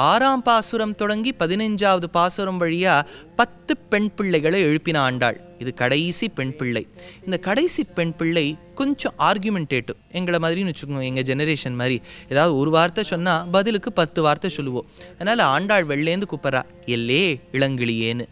6ஆம் பாசுரம் தொடங்கி 15வது பாசுரம் வழியாக 10 பெண் பிள்ளைகளை எழுப்பின ஆண்டாள். இது கடைசி பெண் பிள்ளை. இந்த கடைசி பெண் பிள்ளை கொஞ்சம் ஆர்கியூமெண்டேட்டிவ், எங்களை மாதிரின்னு வச்சுக்கோங்க, எங்கள் ஜெனரேஷன் மாதிரி. ஏதாவது ஒரு வார்த்தை சொன்னால் பதிலுக்கு 10 வார்த்தை சொல்லுவோம். அதனால் ஆண்டாள் வெள்ளேந்து கூப்பிட்றா, எல்லே இளங்கிளியேன்னு.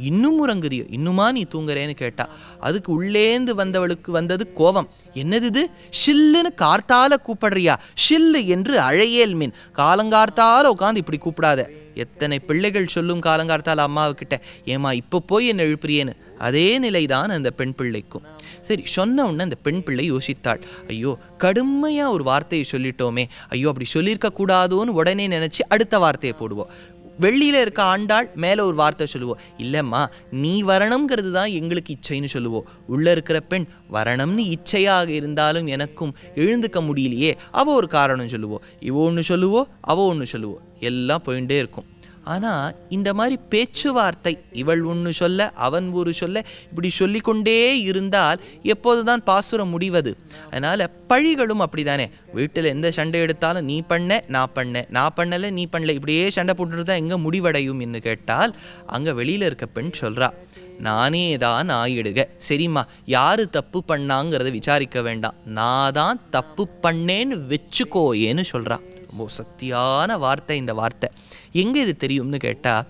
இன்னும் உறங்குதியோ, இன்னுமா நீ தூங்குறேன்னு கேட்டா. அதுக்கு உள்ளேந்து வந்தவளுக்கு வந்தது கோபம். என்னது இது, ஷில்லுன்னு கார்த்தால கூப்பிடுறியா, ஷில்லு என்று அழையேல் மீன், காலங்கார்த்தால உட்காந்து இப்படி கூப்பிடாத. எத்தனை பிள்ளைகள் சொல்லும் காலங்கார்த்தால அம்மாவுக்கிட்ட, ஏமா இப்போ போய் என்ன எழுப்புறியேன்னு. அதே நிலைதான் அந்த பெண் பிள்ளைக்கும். சரி, சொன்ன உடனே அந்த பெண் பிள்ளை யோசித்தாள், ஐயோ கடுமையாக ஒரு வார்த்தையை சொல்லிட்டோமே, ஐயோ அப்படி சொல்லியிருக்க கூடாதோன்னு உடனே நினச்சி அடுத்த வார்த்தையை போடுவோம். வெள்ளியில் இருக்க ஆண்டாள் மேலே ஒரு வார்த்தை சொல்லுவோம், இல்லைம்மா நீ வரணுங்கிறது தான் எங்களுக்கு இச்சைன்னு சொல்லுவோம். உள்ளே இருக்கிற பெண் வரணும்னு இச்சையாக இருந்தாலும் எனக்கும் எழுந்துக்க முடியலையே, அவள் ஒரு காரணம் சொல்லுவோம். இவ ஒன்று சொல்லுவோம், அவள் ஒன்று சொல்லுவோம், எல்லாம் போயிட்டே இருக்கும். ஆனால் இந்த மாதிரி பேச்சுவார்த்தை, இவள் ஒன்று சொல்ல அவன் ஒரு சொல்ல, இப்படி சொல்லிக்கொண்டே இருந்தால் எப்போது தான் பாசுரம் முடிவது? அதனால் பழிகளும் அப்படி தானே. வீட்டில் எந்த சண்டை எடுத்தாலும் நீ பண்ண நான் பண்ண, நான் பண்ணலை நீ பண்ணல, இப்படியே சண்டை போட்டுட்டு தான் எங்கே முடிவடையும் என்று கேட்டால், அங்கே வெளியில் இருக்க பெண் சொல்கிறா, நானே தான் ஆயிடுக, சரிம்மா யார் தப்பு பண்ணாங்கிறத விசாரிக்க வேண்டாம், நான் தான் தப்பு பண்ணேன்னு வச்சுக்கோயேன்னு சொல்கிறா. ரொம்ப சத்தியான வார்த்தை இந்த வார்த்தை. எங்கே இது தெரியும்னு கேட்டால்,